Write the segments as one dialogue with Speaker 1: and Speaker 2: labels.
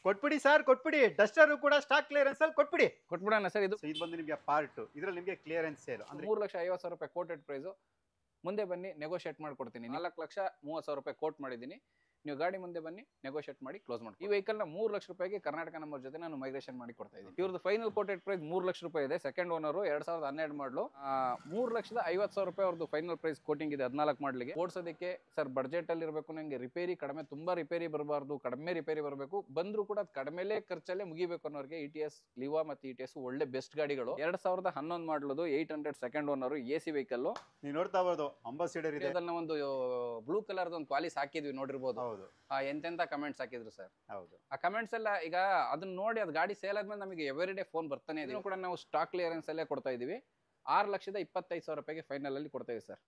Speaker 1: ಕೊಟ್ಬಿಡಿ ಸರ್, ಕೊಟ್ಬಿಡಿ. ಡಸ್ಟರ್ ಕೂಡ ಸ್ಟಾಕ್ ಕ್ಲಿಯರೆನ್ಸ್ ಅಲ್ಲಿ ಕೊಟ್ಬಿಡಿ.
Speaker 2: ಕೊಟ್ಬಿಡೋಣ ಸರ್. ಇದು
Speaker 1: ಇದು ಬಂದು ನಿಮಗೆ ಪಾರ್ಟ್, ಇದ್ರಲ್ಲಿ ನಿಮಗೆ ಕ್ಲಿಯರೆನ್ಸ್ ಸೇಲ್ ಅಂದ್ರೆ
Speaker 2: 3,50,000 ರೂಪಾಯಿ ಕೋಟೆಡ್ ಪ್ರೈಸ್. ಮುಂದೆ ಬನ್ನಿ ನೆಗೋಷಿಯೇಟ್ ಮಾಡ್ಕೊಡ್ತೀನಿ. 4,30,000 ರೂಪಾಯಿ ಕೋಟ್ ಮಾಡಿದ್ದೀನಿ. ನೀವು ಗಾಡಿ ಮುಂದೆ ಬನ್ನಿ ನೆಗೋಷಿಯೇಟ್ ಮಾಡಿ ಕ್ಲೋಸ್ ಮಾಡಿ. ಈ ವೆಹಿಕಲ್ ನ 3 ಲಕ್ಷ ರೂಪಾಯಿಗೆ ಕರ್ನಾಟಕ ನಂಬರ್ ಜೊತೆ ನಾನು ಮೈಗ್ರೇಷನ್ ಮಾಡಿ ಕೊಡ್ತಾ ಇದ್ದೀನಿ. ಇವ್ರದ್ದು ಫೈನಲ್ ಕೋಟೆಡ್ ಪ್ರೈಸ್ 3 ಲಕ್ಷ ರೂಪಾಯಿ ಇದೆ. ಸೆಕೆಂಡ್ ಓನರ್ 2012 ಮಾಡಲು 3,50,000 ರೂಪಾಯಿ ಅವ್ರದ್ದು ಫೈನಲ್ ಪ್ರೈಸ್ ಕೋಟಿಂಗ್ ಇದೆ 14 ಮಾಡಲಿಗೆ. ಓಡಿಸೋದಕ್ಕೆ ಸರ್ ಬಡ್ಜೆಟ್ ಅಲ್ಲಿ ಇರಬೇಕು, ನಂಗೆ ರಿಪೇರಿ ಕಡಿಮೆ, ತುಂಬಾ ರಿಪೇರಿ ಬರಬಾರ್ದು, ಕಡಿಮೆ ರಿಪೇರಿ ಬರಬೇಕು, ಬಂದ್ರು ಕೂಡ ಕಡಿಮೆಲೇ ಖರ್ಚಲ್ಲೇ ಮುಗಿಬೇಕು ಅನ್ನೋರಿಗೆ ETS ಲಿವಾ ಮತ್ತು ETS ಒಳ್ಳೆ ಬೆಸ್ಟ್ ಗಾಡಿಗಳು. 2011 ಮಾಡಲದು 800 ಸೆಕೆಂಡ್ ಓನರ್ AC ವೆಹಿಕಲ್.
Speaker 1: ನೀವು ನೋಡ್ತಾ ಇರಬಹುದು ಅಂಬಾಸಿಡರ್ ಇದೆ.
Speaker 2: ಅದನ್ನ ಒಂದು ಬ್ಲೂ ಕಲರ್ ಒಂದು ಕ್ವಾಲಿಸ್ ಹಾಕಿದ್ವಿ, ನೋಡಿರ್ಬೋದು.
Speaker 1: ಹೌದು,
Speaker 2: ಎಂತೆಂತ ಕಮೆಂಟ್ಸ್ ಹಾಕಿದ್ರು ಸರ್.
Speaker 1: ಹೌದು.
Speaker 2: ಆ ಕಮೆಂಟ್ಸ್ ಎಲ್ಲ ಈಗ ಅದನ್ನ ನೋಡಿ ಅದು ಗಾಡಿ ಸೇಲ್ ಆದ್ಮೇಲೆ ನಮಗೆ ಎವ್ರಿ ಡೇ ಫೋನ್ ಬರ್ತಾನೆ ಇದೆ. ಕೂಡ ನಾವು ಸ್ಟಾಕ್ ಕ್ಲಿಯರೆನ್ಸ್ ಅಲ್ಲೇ ಕೊಡ್ತಾ ಇದೀವಿ. 6,25,000 ರೂಪಾಯಿಗೆ ಫೈನಲ್ ಅಲ್ಲಿ ಕೊಡ್ತಾ ಇದೀವಿ ಸರ್.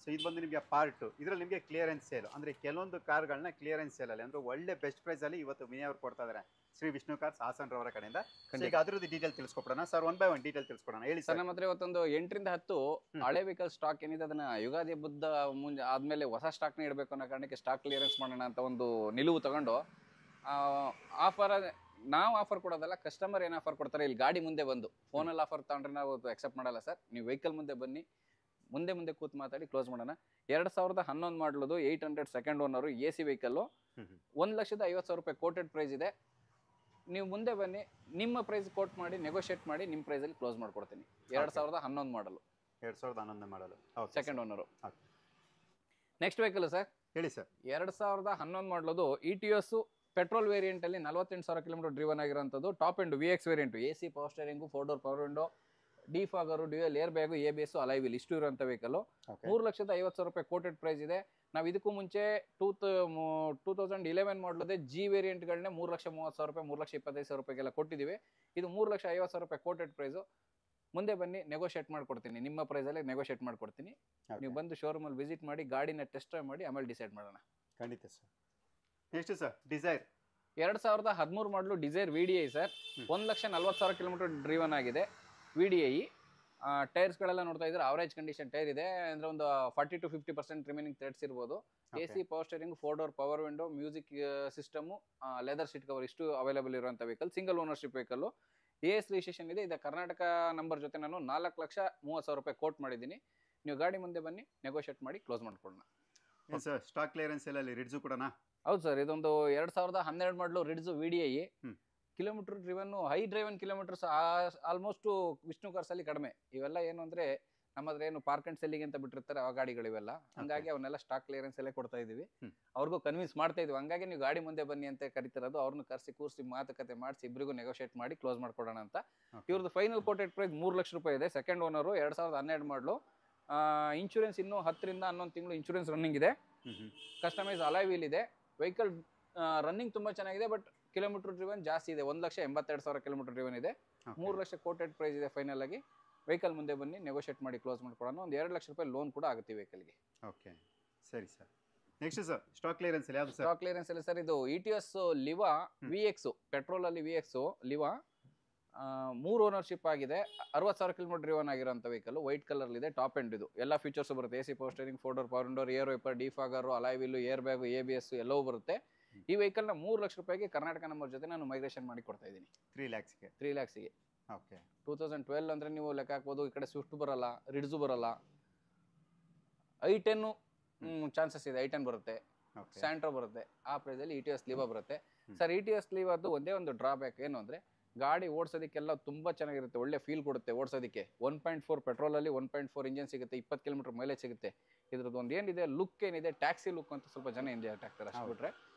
Speaker 1: ಸೊ ಇದು ಬಂದು ನಿಮಗೆ ಪಾರ್ಟ್, ಇದ್ರಲ್ಲಿ ನಿಮಗೆ ಕ್ಲಿಯರೆನ್ಸ್ ಸೇಲ್ ಅಂದ್ರೆ ಕೆಲವೊಂದು ಕಾರ್ಗಳನ್ನ ಕ್ಲಿಯರೆನ್ಸ್ ಸೇಲ್ ಅಲ್ಲಿ ಅಂದ್ರೆ ಒಳ್ಳೆ ಬೆಸ್ಟ್ ಪ್ರೈಸ್ ಅಲ್ಲಿ ಇವತ್ತು ವಿನಯ್ ಕೊಡ್ತಾ ಇದ್ದಾರೆ ಶ್ರೀ ವಿಷ್ಣು ಕಾರ್ಸ್ ಹಾಸನ್ ರವರ ಕಡೆಯಿಂದ. ಈಗ ಅದ್ರದ್ದು ಡೀಟೇಲ್ ತಿಳಿಸ್ಕೊಡೋಣ ಸರ್, 1 by 1 ಡೀಟೇಲ್ ತಿಳಿಸ್ಕೊಡೋಣ. ಹೇಳಿ ಸರ್.
Speaker 2: ನಮ್ಮ ಹತ್ರ ಇವತ್ತೊಂದು 8 ರಿಂದ 10 ಹಳೆ ವೆಹಿಕಲ್ ಸ್ಟಾಕ್ ಏನಿದೆ ಅದನ್ನ ಯುಗಾದಿ ಬುದ್ಧ ಮುಂಜೆ ಆದ್ಮೇಲೆ ಹೊಸ ಸ್ಟಾಕ್ ನ ಇಡಬೇಕು ಅನ್ನೋ ಕಾರಣಕ್ಕೆ ಸ್ಟಾಕ್ ಕ್ಲಿಯರೆನ್ಸ್ ಮಾಡೋಣ ಅಂತ ಒಂದು ನಿಲುವು ತಗೊಂಡು ಆಫರ್, ನಾವು ಆಫರ್ ಕೊಡೋದಲ್ಲ, ಕಸ್ಟಮರ್ ಏನು ಆಫರ್ ಕೊಡ್ತಾರೆ ಇಲ್ಲಿ ಗಾಡಿ ಮುಂದೆ ಬಂದು. ಫೋನಲ್ಲಿ ಆಫರ್ ತಗೊಂಡ್ರೆ ನಾವು ಅಕ್ಸೆಪ್ಟ್ ಮಾಡಲ್ಲ ಸರ್. ನೀವು ವೆಹಿಕಲ್ ಮುಂದೆ ಬನ್ನಿ, ಮುಂದೆ ಕೂತ್ ಮಾತಾಡಿ ಕ್ಲೋಸ್ ಮಾಡೋಣ. 2011 ಮಾಡಲದು 800 ಸೆಕೆಂಡ್ ಓನರ್ AC ವೆಹಿಕಲ್. 1,50,000 ರೂಪಾಯಿ ಕೋಟೆಡ್ ಪ್ರೈಸ್ ಇದೆ. ನೀವು ಮುಂದೆ ಬನ್ನಿ, ನಿಮ್ಮ ಪ್ರೈಸ್ ಕೋಟ್ ಮಾಡಿ ನೆಗೋಷಿಯೇಟ್ ಮಾಡಿ ನಿಮ್ಮ ಪ್ರೈಸ್ ಅಲ್ಲಿ ಕ್ಲೋಸ್ ಮಾಡ್ಕೊಡ್ತೀನಿ. 2011 model
Speaker 1: 2011 model
Speaker 2: second owner. Next vehicle sir,
Speaker 1: ಹೇಳಿ ಸರ್.
Speaker 2: 2011 ಮಾಡಲದು ETS ಪೆಟ್ರೋಲ್ ವೇರಿಯಂಟ್ ಅಲ್ಲಿ 48,000 ಕಿಲೋಮೀಟರ್ ಡ್ರಿವನ್ ಆಗಿರುವಂತದ್ದು. Top end VX variant, AC power steering, 4 door power window, defogger, dual airbag, ABS, alloy wheel ಇಷ್ಟು ಇರುವಂತ vehicle. 3,50,000 ರೂಪಾಯಿ coated price ಇದೆ. ನಾವು ಇದಕ್ಕೂ ಮುಂಚೆ 2011 ಮಾಡಲದೆ G ವೇರಿಯಂಟ್ ಗಳನ್ನೇ 3,30,000 ರೂಪಾಯಿ, 3,25,000 ರೂಪಾಯಿಗೆಲ್ಲ ಕೊಟ್ಟಿದ್ದೀವಿ. ಇದು 3,50,000 ರೂಪಾಯಿ ಕೋಟೆಡ್ ಪ್ರೈಸ್. ಮುಂದೆ ಬನ್ನಿ ನೆಗೋಷಿಯೇಟ್ ಮಾಡ್ಕೊಡ್ತೀನಿ, ನಿಮ್ಮ ಪ್ರೈಸ್ ಅಲ್ಲಿ ನೆಗೋಷಿಯೇಟ್ ಮಾಡ್ಕೊಡ್ತೀನಿ. ನೀವು ಬಂದು ಶೋರೂಮ್ ಅಲ್ಲಿ ವಿಸಿಟ್ ಮಾಡಿ ಗಾಡಿನ ಟೆಸ್ಟ್ ಡ್ರೈವ್ ಮಾಡಿ ಆಮೇಲೆ ಡಿಸೈಡ್ ಮಾಡೋಣ.
Speaker 1: ಖಂಡಿತ sir. Next sir, Dzire
Speaker 2: 2013 model Dzire VDI sir. 1,40,000 kilometre driven ಆಗಿದೆ. VDI ಟೈರ್ಸ್ಗಳೆಲ್ಲ ನೋಡ್ತಾ ಇದ್ರೆ ಅವರೇಜ್ ಕಂಡೀಷನ್ ಟೈರ್ ಇದೆ. ಅಂದ್ರೆ ಒಂದು 40 to 50% ರಿಮೈನಿಂಗ್ ಥ್ರೆಡ್ಸ್ ಇರ್ಬೋದು. AC power steering, 4 door power window, music system, leather seat cover ಇಷ್ಟು ಅವೈಲೇಬಲ್ ಇರುವಂತ vehicle. Single ownership vehicle. AS registration ಇದೆ. ಇದು ಕರ್ನಾಟಕ ನಂಬರ್ ಜೊತೆ ನಾನು 4,30,000 ರೂಪಾಯಿ ಕೋಟ್ ಮಾಡಿದ್ದೀನಿ. ನೀವು ಗಾಡಿ ಮುಂದೆ ಬನ್ನಿ ನೆಗೋಷಿಯೇಟ್ ಮಾಡಿ ಕ್ಲೋಸ್ ಮಾಡ್ಕೊಳ್ಳೋಣ.
Speaker 1: ಸರ್ ಸ್ಟಾಕ್ ಕ್ಲಿಯರೆನ್ಸ್ ಅಲ್ಲಿ ರಿಡ್ಜು ಕೂಡ
Speaker 2: ಹೌದು ಸರ್. ಇದೊಂದು 2012 model Ritz VDI. Kilometre driven, high driven kilometres almost Vishnu cars ಅಲ್ಲಿ ಕಡಿಮೆ. ಇವೆಲ್ಲ ಏನು ಅಂದ್ರೆ ನಮ್ಮದ್ರ ಏನು ಪಾರ್ಕ್ ಅಂಡ್ ಸೆಲ್ಲಿಂಗ್ ಅಂತ ಬಿಟ್ಟಿರ್ತಾರೆ ಆ ಗಾಡಿಗಳು ಇವೆಲ್ಲ. ಹಂಗಾಗಿ ಅವನ್ನೆಲ್ಲ ಸ್ಟಾಕ್ ಕ್ಲಿಯರೆನ್ಸ್ ಅಲ್ಲೇ ಕೊಡ್ತಾ ಇದೀವಿ. ಅವ್ರಿಗೂ ಕನ್ವಿನ್ಸ್ ಮಾಡ್ತಾ ಇದೀವಿ. ಹಂಗಾಗಿ ನೀವು ಗಾಡಿ ಮುಂದೆ ಬನ್ನಿ ಅಂತ ಕರಿತಿರೋದು. ಅವ್ರನ್ನ ಕರ್ಸಿ ಕೂರಿಸಿ ಮಾತುಕತೆ ಮಾಡಿಸಿ ಇಬ್ಬರಿಗೂ ನೆಗೋಷಿಯೇಟ್ ಮಾಡಿ ಕ್ಲೋಸ್ ಮಾಡ್ಕೊಡೋಣ ಅಂತ. ಇವ್ರದ್ದು ಫೈನಲ್ ಕೋಟೆಡ್ ಪ್ರೈಸ್ 3 ಲಕ್ಷ ರೂಪಾಯಿ ಇದೆ. ಸೆಕೆಂಡ್ ಓನರು 2012 ಮಾಡಲು. ಇನ್ಶೂರೆನ್ಸ್ ಇನ್ನೂ 10 ರಿಂದ 11 ತಿಂಗಳು ಇನ್ಶೂರೆನ್ಸ್ ರನ್ನಿಂಗ್ ಇದೆ. ಕಸ್ಟಮೈಸ್ ಅಲಾಯ್ ವೀಲ್ ಇದೆ. ವೆಹಿಕಲ್ ರನ್ನಿಂಗ್ ತುಂಬಾ ಚೆನ್ನಾಗಿದೆ. ಬಟ್ ಕಿಲೋಮೀಟರ್ ಡ್ರಿವನ್ ಜಾಸ್ತಿ ಇದೆ. 1,82,000 ಕಿಲೋಮೀಟರ್ ಡ್ರಿವನ್ ಇದೆ. 3 ಲಕ್ಷ ಕೋಟೆಡ್ ಪ್ರೈಸ್ ಇದೆ ಫೈನಲ್ ಆಗಿ. ವೆಹಿಕಲ್ ಮುಂದೆ ಬನ್ನಿ ನೆಗೋಷಿಯೇಟ್ ಮಾಡಿ ಕ್ಲೋಸ್ ಮಾಡ್ಕೊಳ್ಳೋಣ. ಒಂದು 2 ಲಕ್ಷ ರೂಪಾಯಿ ಲೋನ್ ಕೂಡ ಆಗುತ್ತೆ ವೆಹಿಕಲ್ಗೆ.
Speaker 1: ಓಕೆ, ಸರಿ sir. Next sir, stock clearance ಯಾವುದು ಸರ್?
Speaker 2: ಸ್ಟಾಕ್ ಕ್ಲಿಯರೆನ್ಸ್ ಅಲ್ಲಿ ಸರ್ ಇದು ETS ಲಿವಾ VX ಪೆಟ್ರೋಲ್ ಅಲ್ಲಿ VX ಲಿವಾ 3 ಓನರ್ಶಿಪ್ ಆಗಿದೆ. 60,000 ಕಿಲೋಮೀಟರ್ ಡ್ರಿವನ್ ಆಗಿರುವಂತ ವೆಹಿಕಲ್. ವೈಟ್ ಕಲರ್ ಇದೆ. ಟಾಪ್ ಎಂಡ್ ಇದು. ಎಲ್ಲ ಫೀಚರ್ಸ್ ಬರುತ್ತೆ. AC power steering, 4 door power window, air wiper, defogger, alloy wheel, air bag, ABS ಎಲ್ಲವೂ ಬರುತ್ತೆ. ಈ ವೆಹಿಕಲ್ ನ 3 ಲಕ್ಷ ರೂಪಾಯಿಗೆ ಕರ್ನಾಟಕ ನಂಬರ್ ಜೊತೆ ನಾನು ಮೈಗ್ರೇಷನ್ ಮಾಡಿ ಕೊಡ್ತಾ ಇದ್ದೀನಿ.
Speaker 1: 3 lakhsಗೆ
Speaker 2: 3 lakhsಗೆ.
Speaker 1: ಓಕೆ.
Speaker 2: 2012 ಅಂದ್ರೆ ನೀವು ಲೆಕ್ಕ ಹಾಕ್ಬೋದು. ಈ ಕಡೆ ಸ್ವಿಫ್ಟ್ ಬರಲ್ಲ, ರಿಡ್ಜು ಬರಲ್ಲ. i10 ಚಾನ್ಸಸ್ ಇದೆ. i10 ಬರುತ್ತೆ, ಸ್ಯಾಂಟ್ರೋ ಬರುತ್ತೆ. ಆ ಪ್ರೈಸ್ ಅಲ್ಲಿ ETS ಲಿವಾ ಬರುತ್ತೆ ಸರ್. ETS ಲಿವಾದ್ದು ಒಂದೇ ಒಂದು ಡ್ರಾಬ್ಯಾಕ್ ಏನು ಅಂದ್ರೆ ಗಾಡಿ ಓಡಿಸೋದಕ್ಕೆಲ್ಲ ತುಂಬಾ ಚೆನ್ನಾಗಿರುತ್ತೆ. ಒಳ್ಳೆ ಫೀಲ್ ಕೊಡುತ್ತೆ ಓಡಿಸೋದಕ್ಕೆ. 1.4 ಪೆಟ್ರೋಲ್ ಅಲ್ಲಿ 1.4 ಇಂಜಿನ್ ಸಿಗುತ್ತೆ. 20 ಕಿಲೋಮೀಟರ್ ಮೈಲೇಜ್ ಸಿಗುತ್ತೆ. ಇದ್ರದ್ದು ಒಂದು ಏನಿದೆ ಲುಕ್ ಏನಿದೆ, ಟ್ಯಾಕ್ಸಿ ಲುಕ್ ಅಂತ ಸ್ವಲ್ಪ ಜನ ಎಂಜಾಯ್ ಆಗ್ತಾರೆ ಅಷ್ಟು ಬಿಟ್ರೆ.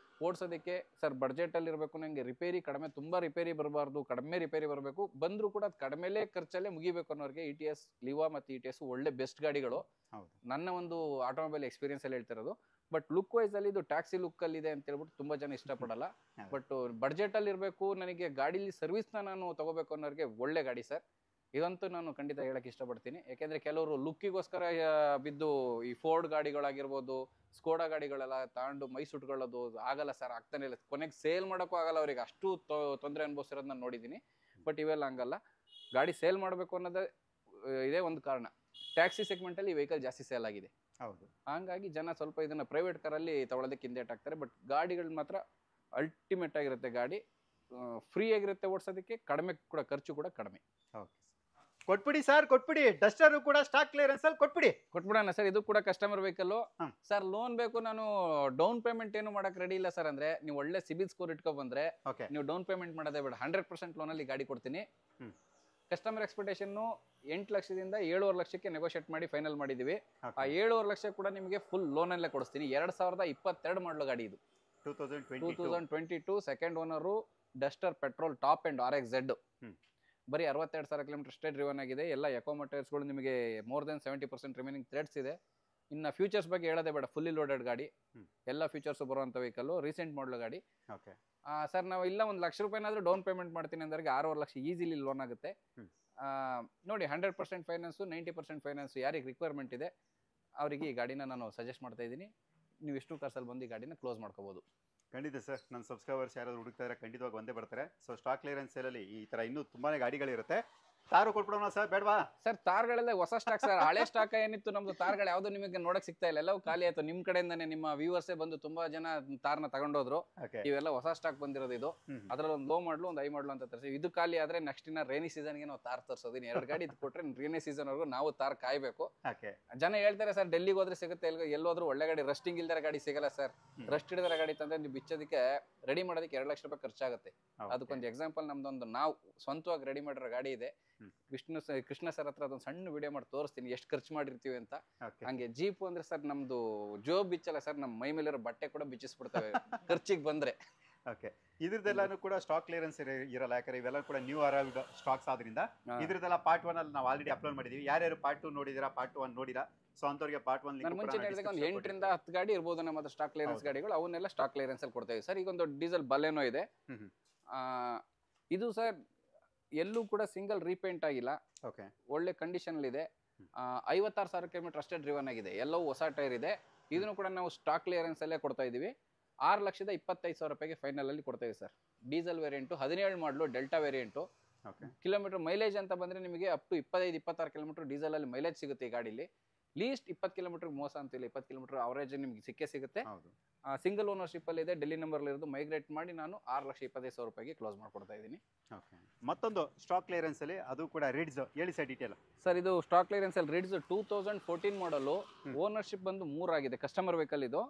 Speaker 2: ಓಡಿಸೋದಕ್ಕೆ ಸರ್ ಬಡ್ಜೆಟ್ ಅಲ್ಲಿ ಇರಬೇಕು, ನಂಗೆ ರಿಪೇರಿ ಕಡಿಮೆ, ತುಂಬಾ ರಿಪೇರಿ ಬರಬಾರ್ದು, ಕಡಿಮೆ ರಿಪೇರಿ ಬರಬೇಕು, ಬಂದ್ರು ಕೂಡ ಕಡಿಮೆಲೇ ಖರ್ಚಲ್ಲೇ ಮುಗಿಬೇಕು ಅನ್ನೋರಿಗೆ ETS ಲಿವಾ ಮತ್ತು ETS ಒಳ್ಳೆ ಬೆಸ್ಟ್ ಗಾಡಿಗಳು. ನನ್ನ ಒಂದು ಆಟೋಮೊಬೈಲ್ ಎಕ್ಸ್ಪೀರಿಯನ್ಸ್ ಅಲ್ಲಿ ಹೇಳ್ತಿರೋದು. ಬಟ್ ಲುಕ್ ವೈಸ್ ಅಲ್ಲಿ ಇದು ಟ್ಯಾಕ್ಸಿ ಲುಕ್ ಅಲ್ಲಿ ಇದೆ ಅಂತ ಹೇಳ್ಬಿಟ್ಟು ತುಂಬಾ ಜನ ಇಷ್ಟಪಡಲ್ಲ. ಬಟ್ ಬಡ್ಜೆಟ್ ಅಲ್ಲಿ ಇರಬೇಕು, ನನಗೆ ಗಾಡಿಲಿ ಸರ್ವಿಸ್ನ ನಾನು ತಗೋಬೇಕು ಅನ್ನೋರಿಗೆ ಒಳ್ಳೆ ಗಾಡಿ ಸರ್. ಇದಂತೂ ನಾನು ಖಂಡಿತ ಹೇಳಕ್ ಇಷ್ಟಪಡ್ತೀನಿ. ಯಾಕೆಂದ್ರೆ ಕೆಲವರು ಲುಕ್ಕಿಗೋಸ್ಕರ ಬಿದ್ದು ಈ ಫೋರ್ಡ್ ಗಾಡಿಗಳಾಗಿರ್ಬೋದು, ಸ್ಕೋಡಾ ಗಾಡಿಗಳೆಲ್ಲ ತಗೊಂಡು ಮೈ ಸುಟ್ಕೊಳ್ಳೋದು ಆಗಲ್ಲ ಸರ್, ಆಗ್ತಾನೆ ಇಲ್ಲ. ಕೊನೆಗೆ ಸೇಲ್ ಮಾಡೋಕ್ಕೂ ಆಗಲ್ಲ ಅವ್ರಿಗೆ, ಅಷ್ಟು ತೊಂದರೆ ಅನುಭವಿಸಿರೋದು ನಾನು ನೋಡಿದ್ದೀನಿ. ಬಟ್ ಇವೆಲ್ಲ ಹಂಗಲ್ಲ. ಗಾಡಿ ಸೇಲ್ ಮಾಡಬೇಕು ಅನ್ನೋದೇ ಇದೇ ಒಂದು ಕಾರಣ. ಟ್ಯಾಕ್ಸಿ ಸೆಗ್ಮೆಂಟಲ್ಲಿ ಈ ವೆಹಿಕಲ್ ಜಾಸ್ತಿ ಸೇಲ್ ಆಗಿದೆ.
Speaker 1: ಹೌದು.
Speaker 2: ಹಂಗಾಗಿ ಜನ ಸ್ವಲ್ಪ ಇದನ್ನು ಪ್ರೈವೇಟ್ ಕಾರಲ್ಲಿ ತೊಗೊಳೋದಕ್ಕೆ ಹಿಂದೇಟ್ ಹಾಕ್ತಾರೆ. ಬಟ್ ಗಾಡಿಗಳು ಮಾತ್ರ ಅಲ್ಟಿಮೇಟ್ ಆಗಿರುತ್ತೆ. ಗಾಡಿ ಫ್ರೀ ಆಗಿರುತ್ತೆ ಓಡಿಸೋದಕ್ಕೆ, ಕಡಿಮೆ ಕೂಡ, ಖರ್ಚು ಕೂಡ ಕಡಿಮೆ.
Speaker 1: ಓಕೆ, ಕೊಟ್ಬಿಡಿ ಸರ್, ಕೊಟ್ಬಿಡಿ. ಡಸ್ಟರ್ ಕೂಡ ಸ್ಟಾಕ್ ಕ್ಲಿಯರೆನ್ಸ್ ಅಲ್ಲಿ
Speaker 2: ಕೊಟ್ಬಿಡೋಣ ಸರ್. ಇದು ಕೂಡ ಕಸ್ಟಮರ್ ವೆಹಿಕಲ್ ಸರ್. ಲೋನ್ ಬೇಕು, ನಾನು ಡೌನ್ ಪೇಮೆಂಟ್ ಏನು ಮಾಡಕ್ ರೆಡಿ ಇಲ್ಲ ಸರ್ ಅಂದ್ರೆ, ನೀವು ಒಳ್ಳೆ ಸಿಬಿಲ್ ಸ್ಕೋರ್ ಇಟ್ಕೊ ಬಂದ್ರೆ ನೀವು ಡೌನ್ ಪೇಮೆಂಟ್ ಮಾಡೋದೇ ಬೇಡ, 100% ಲೋನ್ ಅಲ್ಲಿ ಗಾಡಿ ಕೊಡ್ತೀನಿ. ಕಸ್ಟಮರ್ ಎಕ್ಸ್ಪೆಕ್ಟೇಷನ್ 8 ಲಕ್ಷದಿಂದ 7.5 ಲಕ್ಷಕ್ಕೆ ನೆಗೋಷಿಯೇಟ್ ಮಾಡಿ ಫೈನಲ್ ಮಾಡಿದೀವಿ. ಆ 7.5 ಲಕ್ಷ ಕೂಡ ನಿಮಗೆ ಫುಲ್ ಲೋನ್ ಅಲ್ಲೇ ಕೊಡಿಸ್ತೀನಿ. 2022 ಮಾಡಲು ಗಾಡಿ ಇದು, 2022 second owner, Duster petrol top and RXZ. ಬರೀ 62,000 ಕಿಲೋಮೀಟರ್ ಅಷ್ಟೇ ಡ್ರಿವನ್ ಆಗಿದೆ. ಎಲ್ಲ ಎಕೋ ಟೈರ್ಸ್ಗಳು ನಿಮಗೆ ಮೋರ್ ದೆನ್ 70% ರಿಮೈನಿಂಗ್ ಥ್ರೆಡ್ಸ್ ಇದೆ. ಇನ್ನು ಫ್ಯೂಚರ್ಸ್ ಬಗ್ಗೆ ಹೇಳೋದೇ ಬೇಡ, ಫುಲ್ಲಿ ಲೋಡೆಡ್ ಗಾಡಿ, ಎಲ್ಲ ಫ್ಯೂಚರ್ಸ್ ಬರುವಂಥ ವೆಹಿಕಲ್, ರೀಸೆಂಟ್ ಮಾಡಲ್ ಗಾಡಿ. ಸರ್ ನಾವು ಇಲ್ಲ 1 ಲಕ್ಷ ರೂಪಾಯಿನಾದ್ರೂ ಡೌನ್ ಪೇಮೆಂಟ್ ಮಾಡ್ತೀನಿ ಅಂದ್ರೆ 6.5 ಲಕ್ಷ ಈಸಿಲಿ ಲೋನ್ ಆಗುತ್ತೆ. ನೋಡಿ, 100% ಫೈನಾನ್ಸು, 90% ಫೈನಾನ್ಸು ಯಾರಿಗೆ ರಿಕ್ವೈರ್ಮೆಂಟ್ ಇದೆ ಅವರಿಗೆ ಈ ಗಾಡಿನ ನಾನು ಸಜೆಸ್ಟ್ ಮಾಡ್ತಾ ಇದ್ದೀನಿ. ನೀವು ವಿಷ್ಣು ಕಾರ್ಸಲ್ಲಿ ಬಂದು ಈ ಗಾಡಿನ ಕ್ಲೋಸ್ ಮಾಡ್ಕೋಬಹುದು.
Speaker 1: ಖಂಡಿತ ಸರ್, ನನ್ನ ಸಬ್ಸ್ಕ್ರೈಬರ್ಸ್ ಯಾರಾದ್ರು ಹುಡುಕ್ತಾ ಇದ್ರೆ ಖಂಡಿತವಾಗಿ ಒಂದೇ ಬರ್ತಾರೆ. ಸೊ ಸ್ಟಾಕ್ ಕ್ಲಿಯರೆನ್ಸ್ ಸೇಲಲ್ಲಿ ಈ ಥರ ಇನ್ನೂ ತುಂಬಾ ಗಾಡಿಗಳಿರುತ್ತೆ. ತಾರು ಕೊಟ್ಬಿಡೋಣ ಸರ್, ಬೇಡವಾ?
Speaker 2: ಸರ್ ತಾರ್ಗಳೆಲ್ಲ ಹೊಸ ಸ್ಟಾಕ್ ಸರ್. ಹಳೆ ಸ್ಟಾಕ್ ಏನಿತ್ತು ನಮ್ದು ತಾರ್ಗಳು ಯಾವ್ದು ನಿಮಗೆ ನೋಡಕ್ ಸಿಗ್ತಾ ಇಲ್ಲ, ಎಲ್ಲವೂ ಖಾಲಿ ಆಯ್ತು. ನಿಮ್ ಕಡೆಯಿಂದಾನೆ ನಿಮ್ಮ ವ್ಯೂವರ್ಸೇ ಬಂದು ತುಂಬಾ ಜನ ತಾರ್ನ ತಗೊಂಡೋದ್ರು. ಇವೆಲ್ಲ ಹೊಸ ಸ್ಟಾಕ್ ಬಂದಿರೋದು ಇದು. ಅದ್ರಲ್ಲಿ ಒಂದು ಲೋ ಮಾಡ್ಲು, ಒಂದು ಐ ಮಾಡ್ಲು ಅಂತ ತರಿಸಿ. ಇದು ಖಾಲಿ ಆದ್ರೆ ನೆಕ್ಸ್ಟ್ ಇನ್ನ ರೈನಿ ಸೀಸನ್ಗೆ ನಾವು ತಾರ್ ತರಿಸೋದು. 2 ಗಾಡಿ ಕೊಟ್ರೆ ರೈನಿ ಸೀಸನ್ ವರೆಗೂ ನಾವು ತಾರ್ ಕಾಯ್ಬೇಕು. ಜನ ಹೇಳ್ತಾರೆ ಸರ್ ಡೆಲ್ಲಿಗೆ ಹೋದ್ರೆ ಸಿಗುತ್ತೆ, ಎಲ್ಲೋದ್ರು ಒಳ್ಳೆ ಗಾಡಿ, ರಸ್ಟಿಂಗ್ ಇಲ್ದರ ಗಾಡಿ ಸಿಗಲ್ಲ ಸರ್. ರಸ್ಟ್ ಹಿಡಿದರ ಗಾಡಿ ತಂದ್ರೆ ನೀವು ಬಿಚ್ಚೋದಕ್ಕೆ, ರೆಡಿ ಮಾಡೋದಕ್ಕೆ 2 ಲಕ್ಷ ರೂಪಾಯಿ ಖರ್ಚಾಗುತ್ತೆ. ಅದಕ್ಕೊಂದು ಎಕ್ಸಾಂಪಲ್, ನಮ್ದೊಂದು ನಾವು ಸ್ವಂತವಾಗಿ ರೆಡಿ ಮಾಡಿರೋ ಗಾಡಿ ಇದೆ. ಕೃಷ್ಣ ಸರ್ ಹತ್ರ ಅದೊಂದು ಸಣ್ಣ ವಿಡಿಯೋ ಮಾಡಿ ತೋರಿಸ್ತೀನಿ ಎಷ್ಟು ಖರ್ಚು ಮಾಡಿರ್ತೀವಿ ಅಂತ. ಹಂಗೆ ಜೀಪು ಅಂದ್ರೆ ಸರ್ ನಮ್ದು ಜೋಬ್ ಬಿಚ್ಚಲ್ಲ ಸರ್, ನಮ್ಮ ಮೈ ಮೇಲಿರೋ ಬಟ್ಟೆ ಕೂಡ ಬಿಚ್ಚಿಸ್ಬಿಡ್ತೇವೆ ಖರ್ಚಿಗೆ ಬಂದ್ರೆ.
Speaker 1: ಓಕೆ, ಇದ್ರದ್ದೆಲ್ಲಾನು ಕೂಡ ಸ್ಟಾಕ್ ಕ್ಲಿಯರೆನ್ಸ್ ಇರಲ್ಲ, ಯಾಕಂದ್ರೆ ಇವೆಲ್ಲ ಕೂಡ ನ್ಯೂ ಅರೈವ್ಡ್ ಸ್ಟಾಕ್ಸ್ ಆದ್ರಿಂದ. ಇದ್ರದ್ದೆಲ್ಲ ಪಾರ್ಟ್ 1 ಅಲ್ಲಿ ನಾವು ಆಲ್ರೆಡಿ ಅಪ್ಲೋಡ್ ಮಾಡಿದೀವಿ. ಯಾರ್ಯಾರು ಪಾರ್ಟ್ 2 ನೋಡಿದಿರಾ, ಪಾರ್ಟ್ 1 ನೋಡಿರಾ, ಸೊ ಅಂತವ್ರಿಗೆ ಪಾರ್ಟ್ 1
Speaker 2: ನಾನು ಮುಂಚೆ ಹೇಳಿದಾಗ ಒಂದು 8 ರಿಂದ 10 ಗಾಡಿ ಇರ್ಬೋದು ನಮ್ಮ ಹತ್ರ ಸ್ಟಾಕ್ ಕ್ಲಿಯರೆನ್ಸ್ ಗಾಡಿಗಳು. ಅವನ್ನೆಲ್ಲ ಸ್ಟಾಕ್ ಕ್ಲಿಯರೆನ್ಸ್ ಅಲ್ಲಿ ಕೊಡ್ತೇವೆ ಸರ್. ಈಗ ಒಂದು ಡೀಸೆಲ್ ಬಲೆನೋ ಇದೆ. ಇದು ಸರ್ ಎಲ್ಲೂ ಕೂಡ ಸಿಂಗಲ್ ರೀಪೇಂಟ್ ಆಗಿಲ್ಲ, ಒಳ್ಳೆ ಕಂಡೀಷನ್ ಇದೆ. 56,000 ಕಿಲೋಮೀಟರ್ ಅಷ್ಟೇ ಡ್ರಿವನ್ ಆಗಿದೆ. ಎಲ್ಲವೂ ಹೊಸ ಟೈರ್ ಇದೆ. ಇದನ್ನು ಕೂಡ ನಾವು ಸ್ಟಾಕ್ ಕ್ಲಿಯರೆನ್ಸ್ ಅಲ್ಲೇ ಕೊಡ್ತಾ ಇದೀವಿ. 6,25,000 ರೂಪಾಯಿಗೆ ಫೈನಲ್ ಅಲ್ಲಿ ಕೊಡ್ತೇವೆ ಸರ್. ಡೀಸೆಲ್ ವೇರಿಯಂಟು, 17 ಮಾಡಲು, ಡೆಲ್ಟಾ ವೇರಿಯಂಟು. ಕಿಲೋಮೀಟರ್ ಮೈಲೇಜ್ ಅಂತ ಬಂದ್ರೆ ನಿಮಗೆ ಅಪ್ ಟು 25-26 ಕಿಲೋಮೀಟರ್ ಡೀಸೆಲ್ ಅಲ್ಲಿ ಮೈಲೇಜ್ ಸಿಗುತ್ತೆ ಈ ಗಾಡಿಲಿ. ಲೀಸ್ಟ್ 20 ಕಿಲೋಮೀಟರ್ ಮೋಸ ಅಂತಿಲ್ಲ, 20 ಕಿಲೋಮೀಟರ್ ಅವರೇಜ್ ನಿಮ್ಗೆ ಸಿಗುತ್ತೆ. ಸಿಂಗಲ್ ಓನರ್ಶಿಪ್ ಅಲ್ಲಿ ಇದೆ, ಡೆಲ್ಲಿ ನಂಬರ್ ಇರೋದು. ಮೈಗ್ರೇಟ್ ಮಾಡಿ ನಾನು 6,25,000 ರೂಪಾಯಿಗೆ ಕ್ಲೋಸ್ ಮಾಡ್ಕೊಡ್ತಾ ಇದ್ದೀನಿ.
Speaker 1: ಮತ್ತೊಂದು ಸ್ಟಾಕ್ ಕ್ಲಿಯರೆನ್ಸ್ ಅಲ್ಲಿ, ಅದು ಕೂಡ ರಿಡ್ಸ್, ಹೇಳಿ ಸರ್ ಡೀಟೇಲ್.
Speaker 2: ಸರ್ ಇದು ಸ್ಟಾಕ್ ಕ್ಲಿಯರೆನ್ಸ್ ಅಲ್ಲಿ ರಿಡ್ಸ್ 2014 ಮಾಡಲು, ಓನರ್ಶಿಪ್ ಬಂದು 3 ಆಗಿದೆ. ಕಸ್ಟಮರ್ ವೆಹಿಕಲ್ ಇದು,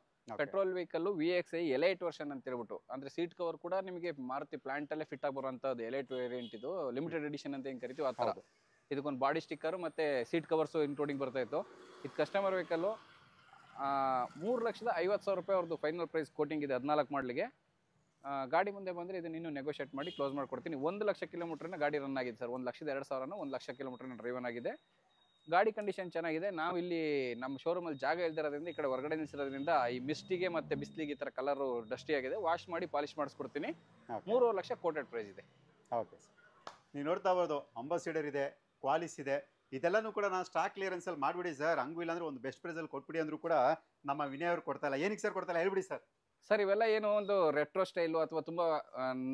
Speaker 2: petrol vehicle, VXI elite version ಅಂತ ಹೇಳ್ಬಿಟ್ಟು. ಅಂದ್ರೆ ಸೀಟ್ ಕವರ್ ಕೂಡ ನಿಮಗೆ ಮಾರುತಿ ಪ್ಲಾಂಟ್ ಅಲ್ಲೇ ಫಿಟ್ ಆಗಿ ಬರುವಂತದ್ದು ಎಲೈಟ್ ವೇರಿಯಂಟ್. ಇದು ಲಿಮಿಟೆಡ್ ಎಡಿಷನ್ ಅಂತ ಹೆಂಗ್ ಕರಿತೀವಿ ಆ ತರ. ಇದಕ್ಕೊಂದು ಬಾಡಿ ಸ್ಟಿಕ್ಕರ್ ಮತ್ತೆ ಸೀಟ್ ಕವರ್ಸ್ ಇನ್ಕ್ಲೂಡಿಂಗ್ ಬರ್ತಾ ಇತ್ತು. ಇದು ಕಸ್ಟಮರ್ ವೆಹಿಕಲ್. 3,50,000 ರೂಪಾಯಿ ಅವ್ರದ್ದು ಫೈನಲ್ ಪ್ರೈಸ್ ಕೋಟಿಂಗ್ ಇದೆ 14 ಮಾಡಲಿಗೆ. ಗಾಡಿ ಮುಂದೆ ಬಂದರೆ ಇದನ್ನು ಇನ್ನೂ ನೆಗೋಷಿಯೇಟ್ ಮಾಡಿ ಕ್ಲೋಸ್ ಮಾಡ್ಕೊಡ್ತೀನಿ. 1 ಲಕ್ಷ ಕಿಲೋಮೀಟರ್ನ ಗಾಡಿ ರನ್ ಆಗಿದೆ ಸರ್. 1,02,000 1 ಲಕ್ಷ ಕಿಲೋಮೀಟರ್ನ ಡ್ರೈವನ್ ಆಗಿದೆ. ಗಾಡಿ ಕಂಡೀಷನ್ ಚೆನ್ನಾಗಿದೆ. ನಾವು ಇಲ್ಲಿ ನಮ್ಮ ಶೋರೂಮಲ್ಲಿ ಜಾಗ ಇಲ್ದಿರೋದ್ರಿಂದ, ಈ ಕಡೆ ಹೊರಗಡೆ ನಿಲ್ಸಿರೋದ್ರಿಂದ ಈ ಮಿಸ್ಟಿಗೆ ಮತ್ತು ಬಿಸಿಲಿಗೆ ಈ ಥರ ಕಲರು ಡಸ್ಟಿ ಆಗಿದೆ. ವಾಶ್ ಮಾಡಿ ಪಾಲಿಶ್ ಮಾಡಿಸ್ಕೊಡ್ತೀನಿ. 3.5 ಲಕ್ಷ ಕೋಟೆಡ್ ಪ್ರೈಸ್ ಇದೆ.
Speaker 1: ಓಕೆ ಸರ್, ನೀವು ನೋಡ್ತಾ ಇರ್ಬೋದು ಅಂಬಾಸಿಡರ್ ಇದೆ, ಕ್ವಾಲಿಸ್ ಇದೆ. ಇದೆಲ್ಲನೂ ಕೂಡ ನಾನು ಸ್ಟಾಕ್ ಕ್ಲಿಯರೆನ್ಸ್ ಅಲ್ಲಿ ಮಾಡ್ಬಿಡಿ ಸರ್, ಹಂಗೂ ಇಲ್ಲಾಂದ್ರೆ ಒಂದು ಬೆಸ್ಟ್ ಪ್ರೈಸ್ ಅಲ್ಲಿ ಕೊಟ್ಬಿಡಿ ಅಂದ್ರೂ ಕೂಡ ನಮ್ಮ ವಿನಯ್ ಅವರು ಕೊಡ್ತಾ ಇಲ್ಲ. ಏನಕ್ಕೆ ಸರ್ ಕೊಡ್ತಾ ಇಲ್ಲ ಹೇಳ್ಬಿಡಿ ಸರ್.
Speaker 2: ಸರ್ ಇವೆಲ್ಲ ಏನು ಒಂದು ರೆಟ್ರೋ ಸ್ಟೈಲು ಅಥವಾ ತುಂಬಾ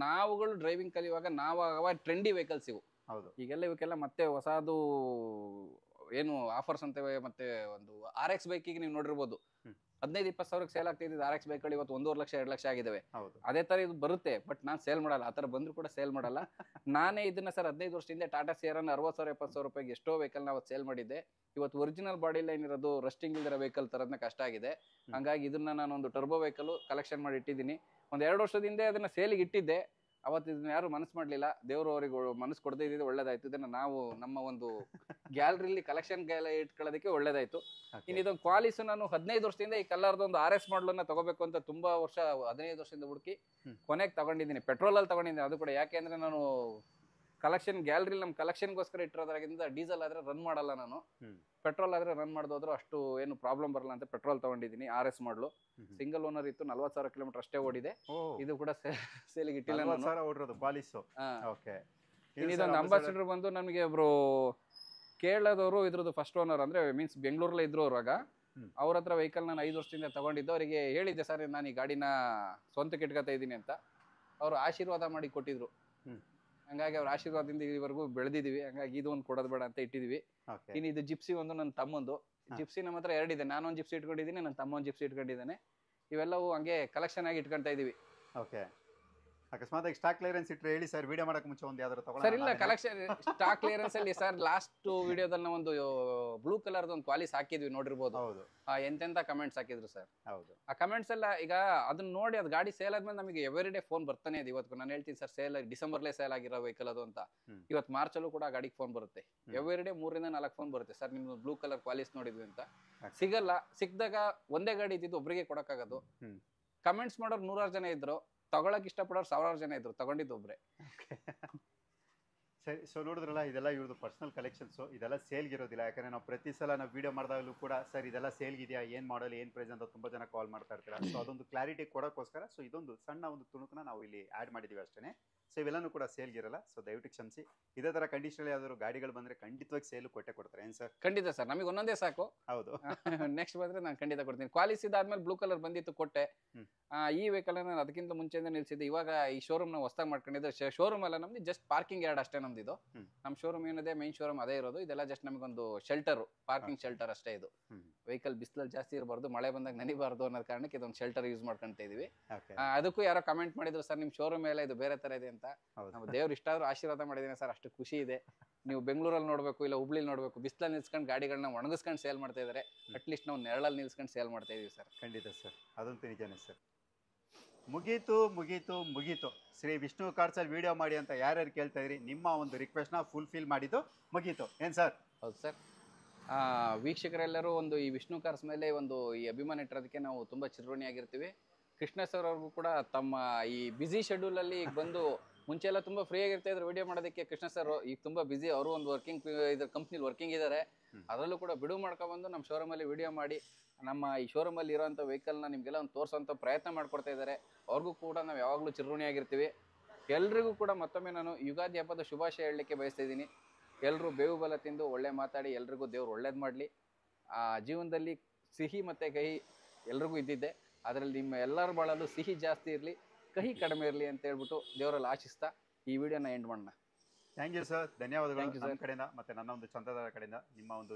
Speaker 2: ನಾವುಗಳು ಡ್ರೈವಿಂಗ್ ಕಲಿಯುವಾಗ ನಾವು ಟ್ರೆಂಡಿ ವೆಹಿಕಲ್ಸ್ ಇವು.
Speaker 1: ಹೌದು,
Speaker 2: ಈಗೆಲ್ಲ ಇವಕ್ಕೆಲ್ಲ ಮತ್ತೆ ಹೊಸದು ಏನು ಆಫರ್ಸ್ ಅಂತೇವೆ. ಮತ್ತೆ ಒಂದು RX ಬೈಕಿಗೆ ನೀವು ನೋಡಿರ್ಬೋದು, 15-20 ಸಾವಿರಕ್ಕೆ ಸೇಲ್ ಆಗ್ತಿದ್ದು RX ಬೈಕ್ಗಳು ಇವತ್ತು 1.5 ಲಕ್ಷ 2 ಲಕ್ಷ ಆಗಿದ್ದಾವೆ. ಅದೇ ತರ ಇದು ಬರುತ್ತೆ, ಬಟ್ ನಾನು ಸೇಲ್ ಮಾಡಲ್ಲ. ಆ ತರ ಬಂದ್ರು ಕೂಡ ಸೇಲ್ ಮಾಡಲ್ಲ. ನಾನೇ ಇದನ್ನ ಸರ್ 15 ವರ್ಷದಿಂದ ಟಾಟಾ ಸಿಯರನ್ನ 60,000 70,000 ರೂಪಾಯಿಗೆ ಎಷ್ಟೋ ವೆಹಿಕಲ್ ನಾವು ಸೇಲ್ ಮಾಡಿದ್ದೆ. ಇವತ್ತು ಒರಿಜಿನಲ್ ಬಾಡಿ ಲೈನ್ ಇರೋದು, ರಸ್ಟಿಂಗ್ ಇಲ್ದಿರೋ ವೆಹಿಕಲ್ ತರೋದನ್ನ ಕಷ್ಟ ಆಗಿದೆ. ಹಂಗಾಗಿ ಇದನ್ನ ನಾನು ಒಂದು ಟರ್ಬೋ ವೆಹಿಕಲ್ ಕಲೆಕ್ಷನ್ ಮಾಡಿ ಇಟ್ಟಿದ್ದೀನಿ. ಒಂದು 2 ವರ್ಷದಿಂದ ಅದನ್ನ ಸೇಲಿಗೆ ಇಟ್ಟಿದ್ದೆ. ಅವತ್ತು ಇದನ್ನ ಯಾರು ಮನಸ್ಸು ಮಾಡಲಿಲ್ಲ. ದೇವರು ಅವರಿಗೆ ಮನಸ್ಸು ಕೊಡದೇ ಇದ್ದಿದ್ದು ಒಳ್ಳೇದಾಯ್ತು. ಇದನ್ನ ನಾವು ನಮ್ಮ ಒಂದು ಗ್ಯಾಲರಿಲಿ ಕಲೆಕ್ಷನ್ ಇಟ್ಕೊಳ್ಳೋದಕ್ಕೆ ಒಳ್ಳೇದಾಯ್ತು. ಇನ್ನು ಇದೊಂದು ಕ್ವಾಲಿಸ್ ನಾನು 15 ವರ್ಷದಿಂದ ಈ ಕಲರ್ದೊಂದು RS ಮಾಡಲನ್ನ ತಗೋಬೇಕು ಅಂತ ತುಂಬಾ ವರ್ಷ, 15 ವರ್ಷದಿಂದ ಹುಡುಕಿ ಕೊನೆಗೆ ತಗೊಂಡಿದ್ದೀನಿ. ಪೆಟ್ರೋಲ್ ಅಲ್ಲಿ ತಗೊಂಡಿದ್ದೀನಿ. ಅದು ಕೂಡ ಯಾಕೆ ಅಂದ್ರೆ ನಾನು ಕಲೆಕ್ಷನ್ ಗ್ಯಾಲರಿ ನಮ್ಮ ಕಲೆಕ್ಷನ್ಗೋಸ್ಕರ ಇಟ್ಟಿರೋದ್ರಾಗಿಂದ ಡೀಸೆಲ್ ಆದ್ರೆ ರನ್ ಮಾಡಲ್ಲ ನಾನು. ಪೆಟ್ರೋಲ್ ಆದ್ರೆ ರನ್ ಮಾಡೋದ್ರು ಅಷ್ಟು ಏನು ಪ್ರಾಬ್ಲಮ್ ಬರಲ್ಲ ಅಂತ ಪೆಟ್ರೋಲ್ ತಗೊಂಡಿದ್ದೀನಿ. RS ಮಾಡಲು ಸಿಂಗಲ್ ಓನರ್ ಇತ್ತು, 40,000 ಕಿಲೋಮೀಟರ್ ಅಷ್ಟೇ ಓಡಿದೆ. ಇದು ಕೂಡ ಸೇಲಿಗೆ ಇಟ್ಟಿಲ್ಲ ನಾನು. ಇದೊಂದು ಅಂಬಾಸಿಡರ್ ಬಂದು ನಮಗೆ ಒಬ್ರು ಕೇರಳದವರು ಇದ್ರದ್ದು ಫಸ್ಟ್ ಓನರ್, ಅಂದ್ರೆ ಮೀನ್ಸ್ ಬೆಂಗಳೂರಲ್ಲೇ ಇದ್ರು ಅವಾಗ. ಅವ್ರ ಹತ್ರ ವೆಹಿಕಲ್ ನಾನು 5 ವರ್ಷದಿಂದ ತಗೊಂಡಿದ್ದು. ಅವರಿಗೆ ಹೇಳಿದ್ದೆ ಸರ್ ನಾನು ಈ ಗಾಡಿನ ಸ್ವಂತಕ್ಕೆ ಇಟ್ಕೊತಾ ಇದ್ದೀನಿ ಅಂತ. ಅವರು ಆಶೀರ್ವಾದ ಮಾಡಿ ಕೊಟ್ಟಿದ್ರು. ಹಂಗಾಗಿ ಅವ್ರ ಆಶೀರ್ವಾದದಿಂದ ಇದುವರೆಗೂ ಬೆಳೆದಿದೀವಿ. ಹಂಗಾಗಿ ಇದು ಒಂದು ಕೊಡೋದು ಬೇಡ ಅಂತ ಇಟ್ಟಿದೀವಿ. ಇನ್ನು ಇದು ಜಿಪ್ಸಿ ಒಂದು ನನ್ನ ತಮ್ಮಂದು. ಜಿಪ್ಸಿ ನಮ್ಮ ಹತ್ರ 2 ಇದೆ. ನಾನೊಂದು ಜಿಪ್ಸಿ ಇಟ್ಕೊಂಡಿದ್ದೀನಿ, ನನ್ನ ತಮ್ಮ ಒಂದು ಜಿಪ್ಸಿ ಇಟ್ಕೊಂಡಿದ್ದಾನೆ. ಇವೆಲ್ಲವೂ ಹಂಗೆ ಕಲೆಕ್ಷನ್ ಆಗಿ ಇಟ್ಕೊಂತ ಇದೀವಿ.
Speaker 1: ಓಕೆ, ಅಕಸ್ಮಾತ್ ಸ್ಟಾಕ್ ಕ್ಲಿಯರೆನ್ಸ್ ಇಟ್ಟರೆ ಹೇಳಿ ಸರ್, ವಿಡಿಯೋ ಮಾಡಕ್ಕೆ ಮುಂಚೆ ಒಂದು ಯಾವ್ದಾದ್ರು
Speaker 2: ಸರ್ ಇಲ್ಲ, ಕಲೆಕ್ಷನ್ ಸ್ಟಾಕ್ ಕ್ಲಿಯರೆನ್ಸ್ ಅಲ್ಲಿ ಸರ್ ಲಾಸ್ಟ್ ವಿಡಿಯೋದಲ್ಲಿ ನಾವು ಒಂದು ಬ್ಲೂ ಕಲರ್ದು ಒಂದು ಕ್ವಾಲಿಸ್ ಹಾಕಿದ್ವಿ, ನೋಡಿರ್ಬೋದು.
Speaker 1: ಹೌದು,
Speaker 2: ಎಂತೆಂತ ಕಮೆಂಟ್ಸ್ ಹಾಕಿದ್ರು ಸರ್.
Speaker 1: ಹೌದು,
Speaker 2: ಆ ಕಮೆಂಟ್ಸ್ ಎಲ್ಲ ಈಗ ಅದನ್ನ ನೋಡಿ ಅದು ಗಾಡಿ ಸೇಲ್ ಆದ್ಮೇಲೆ ನಮಗೆ ಎವ್ರಿ ಡೇ ಫೋನ್ ಬರ್ತಾನೆ ಇದೆ. ಇವತ್ತು ನಾನು ಹೇಳ್ತೀನಿ ಸರ್, ಡಿಸೆಂಬರ್ಲೇ ಸೇಲ್ ಆಗಿರೋ ವೆಹಿಕಲ್ ಅದು ಅಂತ. ಇವತ್ತು ಮಾರ್ಚಲ್ಲೂ ಕೂಡ ಗಾಡಿಗೆ ಫೋನ್ ಬರುತ್ತೆ. ಎವ್ರಿ ಡೇ 3 ರಿಂದ 4 ಫೋನ್ ಬರುತ್ತೆ. ಸರ್ ನಿಮ್ದು ಬ್ಲೂ ಕಲರ್ ಕ್ವಾಲಿಸ್ ನೋಡಿದ್ವಿ ಅಂತ. ಸಿಗಲ್ಲ, ಸಿಕ್ಕಿದಾಗ ಒಂದೇ ಗಾಡಿ ಇದ್ದಿದ್ದು ಒಬ್ಬರಿಗೆ ಕೊಡಕ್ಕಾಗೋದು. ಕಮೆಂಟ್ಸ್ ಮಾಡೋರು 100 ಜನ ಇದ್ರು, ತಗೊಳಕ್ ಇಷ್ಟಪಡೋರು 1000 ಜನ ಇದ್ರು, ತಗೊಂಡಿದ್ದು ಒಬ್ರೆ.
Speaker 1: ಸರಿ, ಸೊ ನೋಡಿದ್ರಲ್ಲ, ಇದೆಲ್ಲ ಇವ್ರದ್ದು ಪರ್ಸನಲ್ ಕಲೆಕ್ಷನ್ಸು. ಇದೆಲ್ಲ ಸೇಲ್ಗೆ ಇರೋದಿಲ್ಲ, ಯಾಕಂದರೆ ನಾವು ಪ್ರತಿ ಸಲ ನಾವು ವೀಡಿಯೋ ಮಾಡಿದಾಗಲೂ ಕೂಡ ಸರ್ ಇದೆಲ್ಲ ಸೇಲ್ಗಿದೆಯಾ, ಏನು ಮಾಡಲ್, ಏನು ಪ್ರೈಸ್ ಅಂತ ತುಂಬ ಜನ ಕಾಲ್ ಮಾಡ್ತಾ ಇರ್ತೀರಾ. ಸೊ ಅದೊಂದು ಕ್ಲಾರಿಟಿ ಕೊಡೋಕ್ಕೋಸ್ಕರ ಸೊ ಇದೊಂದು ಸಣ್ಣ ಒಂದು ತುಣುಕನ್ನ ನಾವು ಇಲ್ಲಿ ಆ್ಯಡ್ ಮಾಡಿದ್ದೀವಿ ಅಷ್ಟೇ. ಸೊ ಇವೆಲ್ಲನೂ ಕೂಡ ಸೇಲ್ಗಿರಲ್ಲ, ಸೊ ದಯವಿಟ್ಟು ಕ್ಷಮಿಸಿ. ಇದೇ ಥರ ಕಂಡೀಷನಲ್ಲಿ ಯಾವ್ದಾದ್ರು ಗಾಡಿಗಳು ಬಂದರೆ ಖಂಡಿತವಾಗಿ ಸೇಲು ಕೊಡ್ತಾರೆ. ಏನು ಸರ್?
Speaker 2: ಖಂಡಿತ ಸರ್, ನಮಗೆ ಒಂದೊಂದೇ ಸಾಕು.
Speaker 1: ಹೌದು,
Speaker 2: ನೆಕ್ಸ್ಟ್ ಬಂದರೆ ನಾನು ಖಂಡಿತ ಕೊಡ್ತೀನಿ. ಕ್ವಾಲಿಸ್ ಇದಾದ್ಮೇಲೆ ಬ್ಲೂ ಕಲರ್ ಬಂದಿತ್ತು, ಕೊಟ್ಟೆ. ಈ ವೆಹಿಕಲ್ ನಾನು ಅದಕ್ಕಿಂತ ಮುಂಚೆಯಿಂದ ನಿಲ್ಸಿದ್ದೆ. ಇವಾಗ ಈ ಶೋರೂಮ್ ನಾವು ಹೊಸದಾಗಿ ಮಾಡ್ಕೊಂಡಿದ್ದೆ. ಶೋರೂಮ್ ಅಲ್ಲ ನಮ್ದು, ಜಸ್ಟ್ ಪಾರ್ಕಿಂಗ್ ಯಾರ್ಡ್ ಅಷ್ಟೇ ನಮ್ದು ಇದು. ನಮ್ಮ ಶೋರೂಮ್ ಏನಿದೆ, ಮೈನ್ ಶೋರೂಮ್ ಅದೇ ಇರೋದು. ಇದೆಲ್ಲ ಜಸ್ಟ್ ನಮಗೊಂದು ಶೆಲ್ಟರ್, ಪಾರ್ಕಿಂಗ್ ಶೆಲ್ಟರ್ ಅಷ್ಟೇ ಇದು. ವೆಹಿಕಲ್ ಬಿಸಿಲಲ್ಲಿ ಜಾಸ್ತಿ ಇರಬಾರ್ದು, ಮಳೆ ಬಂದಾಗ ನೆನಿಬಾರ್ದು ಅನ್ನೋ ಕಾರಣಕ್ಕೆ ಇದೊಂದು ಶೆಲ್ಟರ್ ಯೂಸ್ ಮಾಡ್ಕೊಂತ ಇದೀವಿ. ಅದಕ್ಕೂ ಯಾರೋ ಕಮೆಂಟ್ ಮಾಡಿದ್ರು, ಸರ್ ನಿಮ್ ಶೋರೂಮ್ ಎಲ್ಲ ಇದು ಬೇರೆ ತರ ಇದೆ ಅಂತ. ನಮ್ಮ ದೇವ್ರು ಇಷ್ಟಾದ್ರೂ ಆಶೀರ್ವಾದ ಮಾಡಿದೀನಿ ಸರ್, ಅಷ್ಟು ಖುಷಿ ಇದೆ. ನೀವು ಬೆಂಗಳೂರಲ್ಲಿ ನೋಡ್ಬೇಕು, ಇಲ್ಲ ಹುಬ್ಳಿಲಿ ನೋಡ್ಬೇಕು, ಬಿಸಿಲಲ್ಲಿ ನಿಲ್ಸ್ಕೊಂಡು ಗಾಡಿಗಳನ್ನ ಒಣಗಿಸ್ಕೊಂಡು ಸೇಲ್ ಮಾಡ್ತಾ ಇದಾರೆ. ಅಟ್ಲೀಸ್ಟ್ ನಾವು ನೆರಳಲ್ಲಿ ನಿಲ್ಸ್ಕೊಂಡು ಸೇಲ್ ಮಾಡ್ತಾ ಇದೀವಿ ಸರ್.
Speaker 1: ಖಂಡಿತ ಸರ್, ಅದಂತೂ ನಿಜಾನೇ ಸರ್. ಮುಗೀತು ಶ್ರೀ ವಿಷ್ಣು ಕಾರ್ಸಲ್ಲಿ ವಿಡಿಯೋ ಮಾಡಿ ಅಂತ ಯಾರ್ಯಾರು ಕೇಳ್ತಾ ಇದ್ರಿ, ನಿಮ್ಮ ಒಂದು ರಿಕ್ವೆಸ್ಟ್ನ ಫುಲ್ಫಿಲ್ ಮಾಡಿದ್ದು ಮುಗೀತು. ಏನು ಸರ್?
Speaker 2: ಹೌದು ಸರ್. ವೀಕ್ಷಕರೆಲ್ಲರೂ ಒಂದು ಈ ವಿಷ್ಣು ಕಾರ್ಸ್ ಮೇಲೆ ಒಂದು ಈ ಅಭಿಮಾನ ಇಟ್ಟಿರೋದಕ್ಕೆ ನಾವು ತುಂಬ ಚಿರಋಣಿಯಾಗಿರ್ತೀವಿ. ಕೃಷ್ಣ ಸರ್ ಅವ್ರಿಗೂ ಕೂಡ ತಮ್ಮ ಈ ಬ್ಯುಸಿ ಶೆಡ್ಯೂಲಲ್ಲಿ ಈಗ ಬಂದು, ಮುಂಚೆ ಎಲ್ಲ ತುಂಬ ಫ್ರೀ ಆಗಿರ್ತಾ ಇದ್ರು ವಿಡಿಯೋ ಮಾಡೋದಕ್ಕೆ. ಕೃಷ್ಣ ಸರ್ ಈಗ ತುಂಬ ಬ್ಯುಸಿ, ಅವರು ಒಂದು ಕಂಪ್ನಿಲಿ ವರ್ಕಿಂಗ್ ಇದ್ದಾರೆ. ಅದರಲ್ಲೂ ಕೂಡ ಬಿಡುವು ಮಾಡ್ಕೊಬಂದು ನಮ್ಮ ಶೋರೂಮಲ್ಲಿ ವಿಡಿಯೋ ಮಾಡಿ ನಮ್ಮ ಈ ಶೋರೂಮಲ್ಲಿ ಇರೋಂಥ ವೆಹಿಕಲ್ನ ನಿಮಗೆಲ್ಲ ಒಂದು ತೋರಿಸೋಂಥ ಪ್ರಯತ್ನ ಮಾಡ್ಕೊಡ್ತಾ ಇದ್ದಾರೆ. ಅವ್ರಿಗೂ ಕೂಡ ನಾವು ಯಾವಾಗಲೂ ಚಿರಋಣಿಯಾಗಿರ್ತೀವಿ. ಎಲ್ರಿಗೂ ಕೂಡ ಮತ್ತೊಮ್ಮೆ ನಾನು ಯುಗಾದಿ ಹಬ್ಬದ ಶುಭಾಶಯ ಹೇಳಲಿಕ್ಕೆ ಬಯಸ್ತಾ ಇದ್ದೀನಿ. ಎಲ್ಲರೂ ಬೇವು ಬೆಲ್ಲ ತಿಂದು ಒಳ್ಳೆ ಮಾತಾಡಿ ಎಲ್ರಿಗೂ ದೇವ್ರು ಒಳ್ಳೇದು ಮಾಡಲಿ. ಆ ಜೀವನದಲ್ಲಿ ಸಿಹಿ ಮತ್ತು ಕಹಿ ಎಲ್ರಿಗೂ ಇದ್ದಿದ್ದೆ, ಅದರಲ್ಲಿ ನಿಮ್ಮ ಎಲ್ಲರ ಬಾಳಲ್ಲೂ ಸಿಹಿ ಜಾಸ್ತಿ ಇರಲಿ, ಕಹಿ ಕಡಿಮೆ ಇರಲಿ ಅಂತ ಹೇಳ್ಬಿಟ್ಟು ದೇವರಲ್ಲಿ ಆಶಿಸ್ತಾ ಈ ವಿಡಿಯೋನ ಎಂಡ್ ಮಾಡೋಣ.
Speaker 1: ಥ್ಯಾಂಕ್ ಯು ಸರ್, ಧನ್ಯವಾದಗಳು ನಮ್ಮ ಕಡೆಯಿಂದ ಮತ್ತು ನನ್ನ ಒಂದು ಚಂದದಾರ ಕಡೆಯಿಂದ. ನಿಮ್ಮ ಒಂದು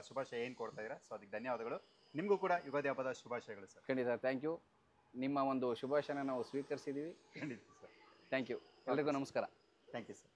Speaker 1: ಶುಭಾಶಯ ಏನು ಕೊಡ್ತಾ ಇದ್ದೀರಾ, ಸೊ ಅದಕ್ಕೆ ಧನ್ಯವಾದಗಳು. ನಿಮಗೂ ಕೂಡ ಯುಗಾದಿ ಹಬ್ಬದ ಶುಭಾಶಯಗಳು ಸರ್.
Speaker 2: ಖಂಡಿತ, ಥ್ಯಾಂಕ್ ಯು. ನಿಮ್ಮ ಒಂದು ಶುಭಾಶಯನ ನಾವು ಸ್ವೀಕರಿಸಿದ್ದೀವಿ.
Speaker 1: ಖಂಡಿತ ಸರ್,
Speaker 2: ಥ್ಯಾಂಕ್ ಯು. ಎಲ್ರಿಗೂ ನಮಸ್ಕಾರ.
Speaker 1: Thank you sir.